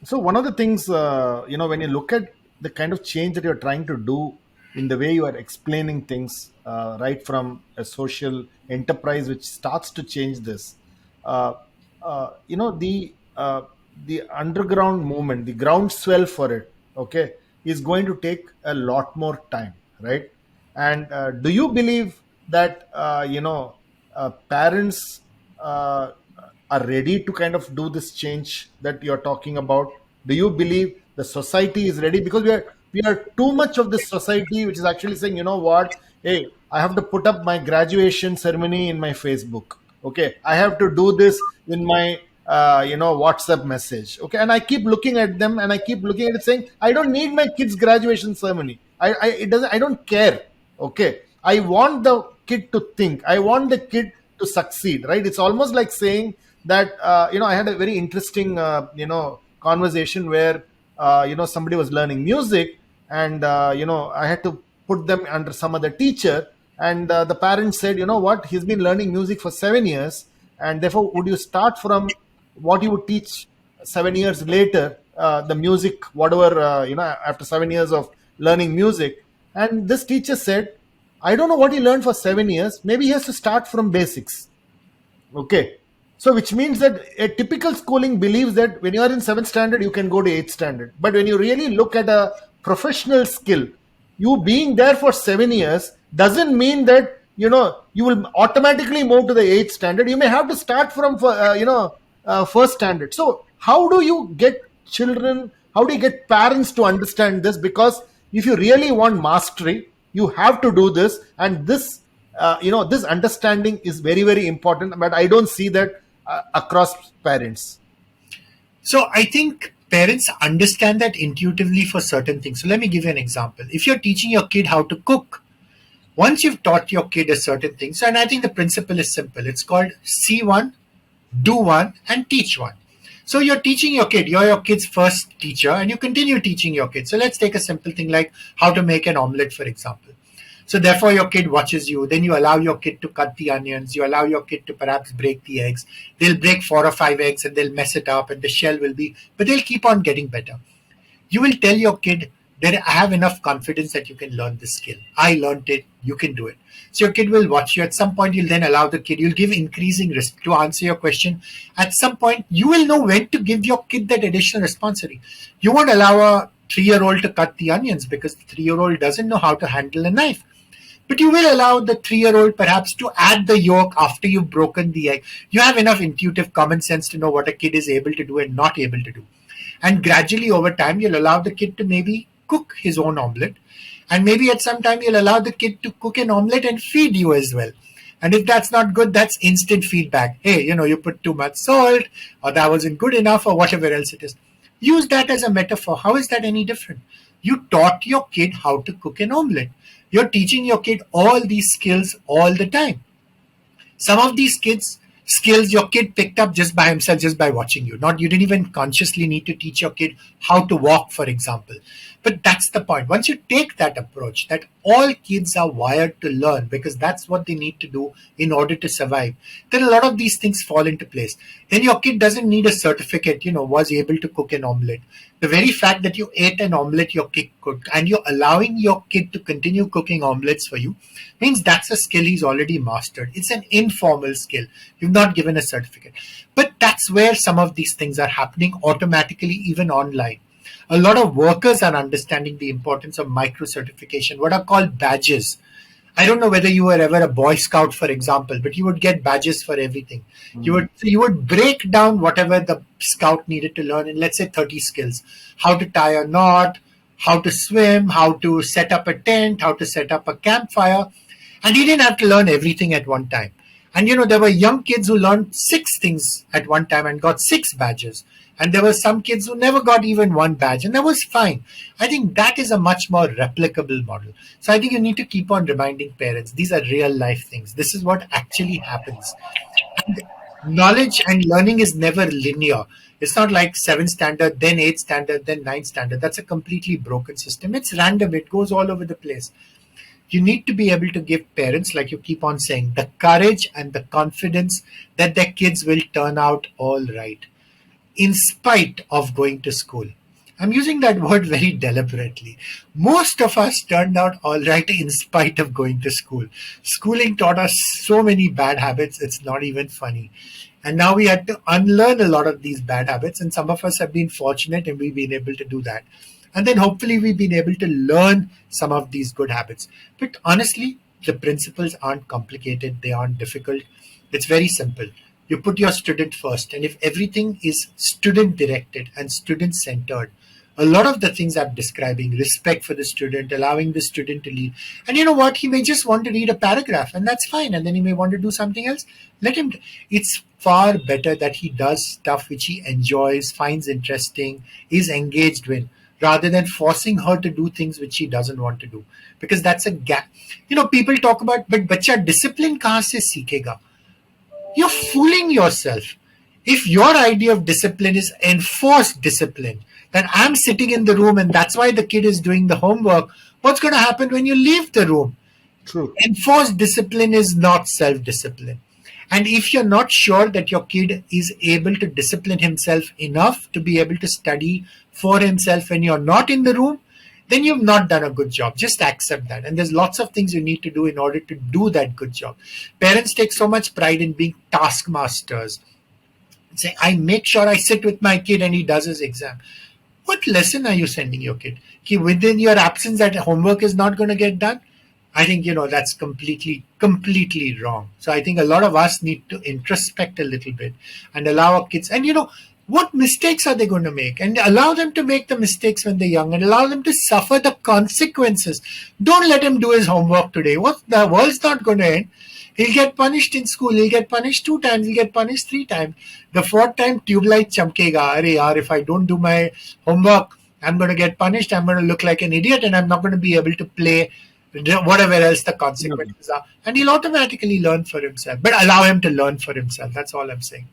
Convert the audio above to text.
So one of the things, when you look at the kind of change that you're trying to do in the way you are explaining things, right from a social enterprise which starts to change this, uh, the underground movement, the groundswell for it, okay, is going to take a lot more time, right? And do you believe that parents uh, are ready to kind of do this change that you're talking about? Do you believe the society is ready? Because we are too much of this society which is actually saying, you know what, hey, I have to put up my graduation ceremony in my Facebook, okay, I have to do this in my WhatsApp message, okay, and I keep looking at them and I keep looking at it saying, I don't need my kids graduation ceremony. I don't care, okay, I want the kid to think, I want the kid to succeed, right? It's almost like saying that I had a very interesting conversation where somebody was learning music, and I had to put them under some other teacher, and the parents said, you know what, he's been learning music for 7 years, and therefore would you start from what you would teach 7 years later, the music, whatever, after 7 years of learning music. And this teacher said, I don't know what he learned for 7 years, maybe he has to start from basics. Okay. So, which means that a typical schooling believes that when you are in seventh standard, you can go to eighth standard. But when you really look at a professional skill, you being there for 7 years doesn't mean that you will automatically move to the eighth standard. You may have to start from first standard. So, how do you get children? How do you get parents to understand this? Because if you really want mastery, you have to do this, and this understanding is very, very important, but I don't see that across parents. So I think parents understand that intuitively for certain things. So let me give you an example. If you're teaching your kid how to cook, once you've taught your kid a certain thing, so and I think the principle is simple. It's called see one, do one, and teach one. So you're teaching your kid, you're your kid's first teacher, and you continue teaching your kid. So let's take a simple thing like how to make an omelette, for example. So therefore your kid watches you, then you allow your kid to cut the onions, you allow your kid to perhaps break the eggs. They'll break 4 or 5 eggs and they'll mess it up and the shell will be, but they'll keep on getting better. You will tell your kid that I have enough confidence that you can learn this skill. I learned it, you can do it. So your kid will watch you. At some point, you'll then allow the kid, you'll give increasing risk to answer your question. At some point, you will know when to give your kid that additional responsibility. You won't allow a 3-year-old to cut the onions because the 3-year-old doesn't know how to handle a knife. But you will allow the 3-year-old perhaps to add the yolk after you've broken the egg. You have enough intuitive common sense to know what a kid is able to do and not able to do. And gradually over time, you'll allow the kid to maybe cook his own omelette. And maybe at some time, you'll allow the kid to cook an omelette and feed you as well. And if that's not good, that's instant feedback. Hey, you put too much salt, or that wasn't good enough, or whatever else it is. Use that as a metaphor. How is that any different? You taught your kid how to cook an omelette. You're teaching your kid all these skills all the time. Some of these skills your kid picked up just by himself, just by watching you. Not you didn't even consciously need to teach your kid how to walk, for example. But that's the point. Once you take that approach, that all kids are wired to learn because that's what they need to do in order to survive, then a lot of these things fall into place. Then your kid doesn't need a certificate, was able to cook an omelette. The very fact that you ate an omelette your kid cooked and you're allowing your kid to continue cooking omelettes for you means that's a skill he's already mastered. It's an informal skill. You've not given a certificate. But that's where some of these things are happening automatically, even online. A lot of workers are understanding the importance of micro certification, what are called badges. I don't know whether you were ever a Boy Scout, for example, but you would get badges for everything. You would break down whatever the scout needed to learn in, let's say, 30 skills: how to tie a knot, how to swim, how to set up a tent, how to set up a campfire, and he didn't have to learn everything at one time. And there were young kids who learned 6 things at one time and got 6 badges. And there were some kids who never got even one badge, and that was fine. I think that is a much more replicable model. So I think you need to keep on reminding parents these are real life things. This is what actually happens. And knowledge and learning is never linear. It's not like 7th standard, then 8th standard, then 9th standard. That's a completely broken system. It's random. It goes all over the place. You need to be able to give parents, like you keep on saying, the courage and the confidence that their kids will turn out all right. in spite of going to school. I'm using that word very deliberately. Most of us turned out all right in spite of going to school. Schooling taught us so many bad habits, it's not even funny. And now we had to unlearn a lot of these bad habits, and some of us have been fortunate and we've been able to do that. And then hopefully we've been able to learn some of these good habits. But honestly, the principles aren't complicated, they aren't difficult. It's very simple. You put your student first, and if everything is student directed and student centered, a lot of the things I'm describing, respect for the student, allowing the student to lead. And you know what? He may just want to read a paragraph, and that's fine. And then he may want to do something else. Let him. It's far better that he does stuff which he enjoys, finds interesting, is engaged with, rather than forcing her to do things which she doesn't want to do. Because that's a gap. People talk about, but bacha discipline kahan se seekhega? You're fooling yourself. If your idea of discipline is enforced discipline, then I'm sitting in the room and that's why the kid is doing the homework, what's going to happen when you leave the room? True. Enforced discipline is not self discipline. And if you're not sure that your kid is able to discipline himself enough to be able to study for himself when you're not in the room, then you've not done a good job. Just accept that. And there's lots of things you need to do in order to do that good job. Parents take so much pride in being taskmasters. Say, I make sure I sit with my kid and he does his exam. What lesson are you sending your kid? Within your absence, that homework is not going to get done? I think, that's completely wrong. So I think a lot of us need to introspect a little bit and allow our kids. And, what mistakes are they going to make? And allow them to make the mistakes when they're young and allow them to suffer the consequences. Don't let him do his homework today. The world's not going to end. He'll get punished in school. He'll get punished 2 times. He'll get punished 3 times. The 4th time, tube light chamkega. Are yaar, if I don't do my homework, I'm going to get punished. I'm going to look like an idiot and I'm not going to be able to play whatever else the consequences are. And he'll automatically learn for himself. But allow him to learn for himself. That's all I'm saying.